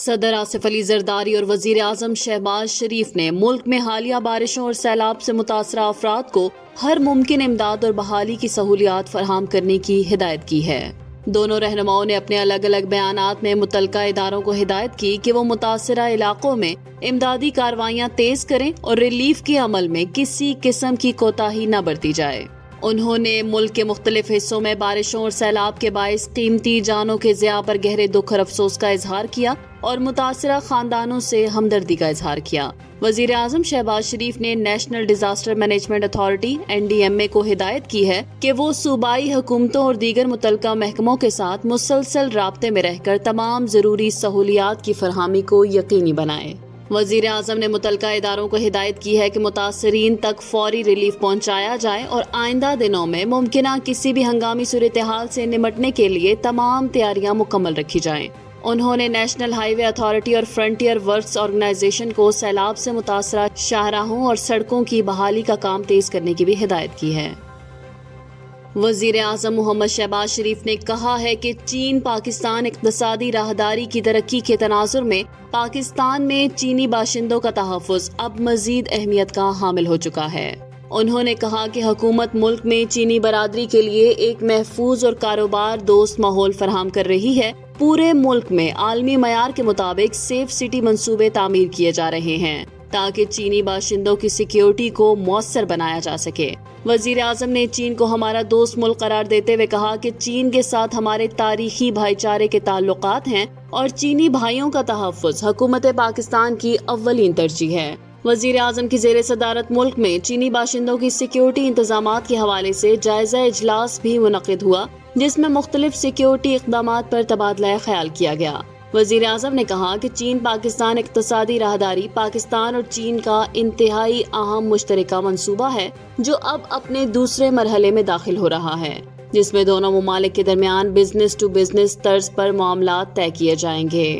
صدر آصف علی زرداری اور وزیر اعظم شہباز شریف نے ملک میں حالیہ بارشوں اور سیلاب سے متاثرہ افراد کو ہر ممکن امداد اور بحالی کی سہولیات فراہم کرنے کی ہدایت کی ہے۔ دونوں رہنماؤں نے اپنے الگ الگ بیانات میں متعلقہ اداروں کو ہدایت کی کہ وہ متاثرہ علاقوں میں امدادی کارروائیاں تیز کریں اور ریلیف کے عمل میں کسی قسم کی کوتاہی نہ برتی جائے۔ انہوں نے ملک کے مختلف حصوں میں بارشوں اور سیلاب کے باعث قیمتی جانوں کے ضیاع پر گہرے دکھ اور افسوس کا اظہار کیا اور متاثرہ خاندانوں سے ہمدردی کا اظہار کیا۔ وزیر اعظم شہباز شریف نے national disaster management authority NDMA کو ہدایت کی ہے کہ وہ صوبائی حکومتوں اور دیگر متعلقہ محکموں کے ساتھ مسلسل رابطے میں رہ کر تمام ضروری سہولیات کی فراہمی کو یقینی بنائے۔ وزیر اعظم نے متعلقہ اداروں کو ہدایت کی ہے کہ متاثرین تک فوری ریلیف پہنچایا جائے اور آئندہ دنوں میں ممکنہ کسی بھی ہنگامی صورتحال سے نمٹنے کے لیے تمام تیاریاں مکمل رکھی جائیں۔ انہوں نے نیشنل ہائی وے اتھارٹی اور فرنٹیئر ورکس آرگنائزیشن کو سیلاب سے متاثرہ شاہراہوں اور سڑکوں کی بحالی کا کام تیز کرنے کی بھی ہدایت کی ہے۔ وزیر اعظم محمد شہباز شریف نے کہا ہے کہ چین پاکستان اقتصادی راہداری کی ترقی کے تناظر میں پاکستان میں چینی باشندوں کا تحفظ اب مزید اہمیت کا حامل ہو چکا ہے۔ انہوں نے کہا کہ حکومت ملک میں چینی برادری کے لیے ایک محفوظ اور کاروبار دوست ماحول فراہم کر رہی ہے۔ پورے ملک میں عالمی معیار کے مطابق سیف سٹی منصوبے تعمیر کیے جا رہے ہیں تاکہ چینی باشندوں کی سیکیورٹی کو مؤثر بنایا جا سکے۔ وزیر اعظم نے چین کو ہمارا دوست ملک قرار دیتے ہوئے کہا کہ چین کے ساتھ ہمارے تاریخی بھائی چارے کے تعلقات ہیں اور چینی بھائیوں کا تحفظ حکومت پاکستان کی اولین ترجیح ہے۔ وزیر اعظم کی زیر صدارت ملک میں چینی باشندوں کی سیکیورٹی انتظامات کے حوالے سے جائزہ اجلاس بھی منعقد ہوا جس میں مختلف سیکیورٹی اقدامات پر تبادلہ خیال کیا گیا۔ وزیر اعظم نے کہا کہ چین پاکستان اقتصادی راہداری پاکستان اور چین کا انتہائی اہم مشترکہ منصوبہ ہے جو اب اپنے دوسرے مرحلے میں داخل ہو رہا ہے جس میں دونوں ممالک کے درمیان بزنس ٹو بزنس طرز پر معاملات طے کیے جائیں گے۔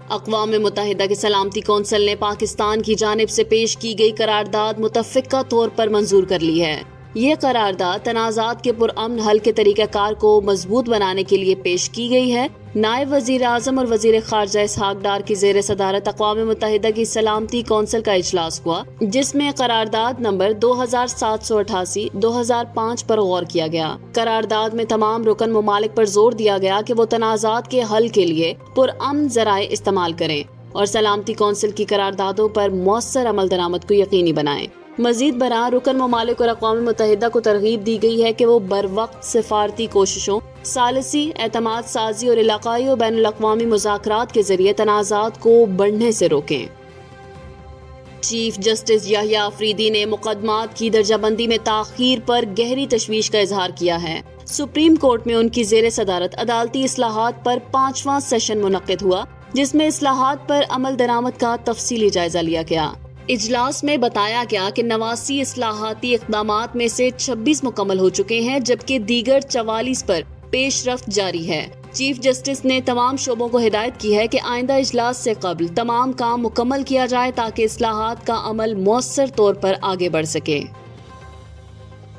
اقوام متحدہ کے سلامتی کونسل نے پاکستان کی جانب سے پیش کی گئی قرارداد متفقہ طور پر منظور کر لی ہے۔ یہ قرارداد تنازعات کے پرامن حل کے طریقہ کار کو مضبوط بنانے کے لیے پیش کی گئی ہے۔ نائب وزیر اعظم اور وزیر خارجہ اسحاق ڈار کی زیر صدارت اقوام متحدہ کی سلامتی کونسل کا اجلاس ہوا جس میں قرارداد نمبر 2788/2005 پر غور کیا گیا۔ قرارداد میں تمام رکن ممالک پر زور دیا گیا کہ وہ تنازعات کے حل کے لیے پرامن ذرائع استعمال کریں اور سلامتی کونسل کی قراردادوں پر مؤثر عمل درآمد کو یقینی بنائیں۔ مزید برآں رکن ممالک اور اقوام متحدہ کو ترغیب دی گئی ہے کہ وہ بروقت سفارتی کوششوں، ثالثی اعتماد سازی اور علاقائی و بین الاقوامی مذاکرات کے ذریعے تنازعات کو بڑھنے سے روکیں۔ چیف جسٹس یحییٰ آفریدی نے مقدمات کی درجہ بندی میں تاخیر پر گہری تشویش کا اظہار کیا ہے۔ سپریم کورٹ میں ان کی زیر صدارت عدالتی اصلاحات پر 5واں سیشن منعقد ہوا جس میں اصلاحات پر عمل درآمد کا تفصیلی جائزہ لیا گیا۔ اجلاس میں بتایا گیا کہ 89 اصلاحاتی اقدامات میں سے 26 مکمل ہو چکے ہیں جبکہ دیگر 44 پر پیش رفت جاری ہے۔ چیف جسٹس نے تمام شعبوں کو ہدایت کی ہے کہ آئندہ اجلاس سے قبل تمام کام مکمل کیا جائے تاکہ اصلاحات کا عمل مؤثر طور پر آگے بڑھ سکے۔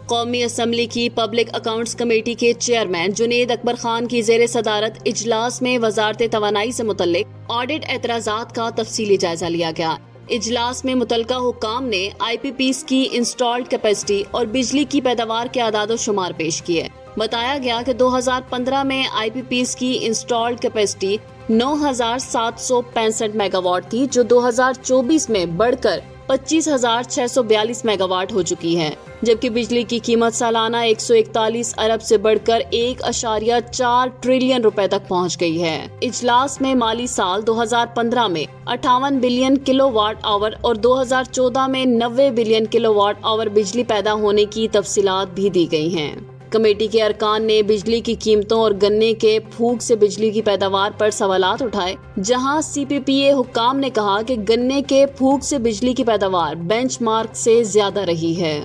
قومی اسمبلی کی پبلک اکاؤنٹس کمیٹی کے چیئرمین جنید اکبر خان کی زیر صدارت اجلاس میں وزارت توانائی سے متعلق آڈٹ اعتراضات کا تفصیلی جائزہ لیا گیا۔ اجلاس میں متعلقہ حکام نے IPPs کی انسٹالڈ کیپیسٹی اور بجلی کی پیداوار کے اعداد و شمار پیش کیے۔ بتایا گیا کہ 2015 میں IPPs کی انسٹالڈ کیپیسٹی 9765 میگا واٹ تھی جو 2024 میں بڑھ کر 25,642 میگا واٹ ہو چکی ہے جبکہ بجلی کی قیمت سالانہ 141 ارب سے بڑھ کر 1.4 ٹریلین روپے تک پہنچ گئی ہے۔ اجلاس میں مالی سال 2015 میں 58 بلین کلو واٹ آور اور 2014 میں 90 بلین کلو واٹ آور بجلی پیدا ہونے کی تفصیلات بھی دی گئی ہیں۔ کمیٹی کے ارکان نے بجلی کی قیمتوں اور گنے کے پھوگ سے بجلی کی پیداوار پر سوالات اٹھائے جہاں CPPA حکام نے کہا کہ گنے کے پھوگ سے بجلی کی پیداوار بینچ مارک سے زیادہ رہی ہے۔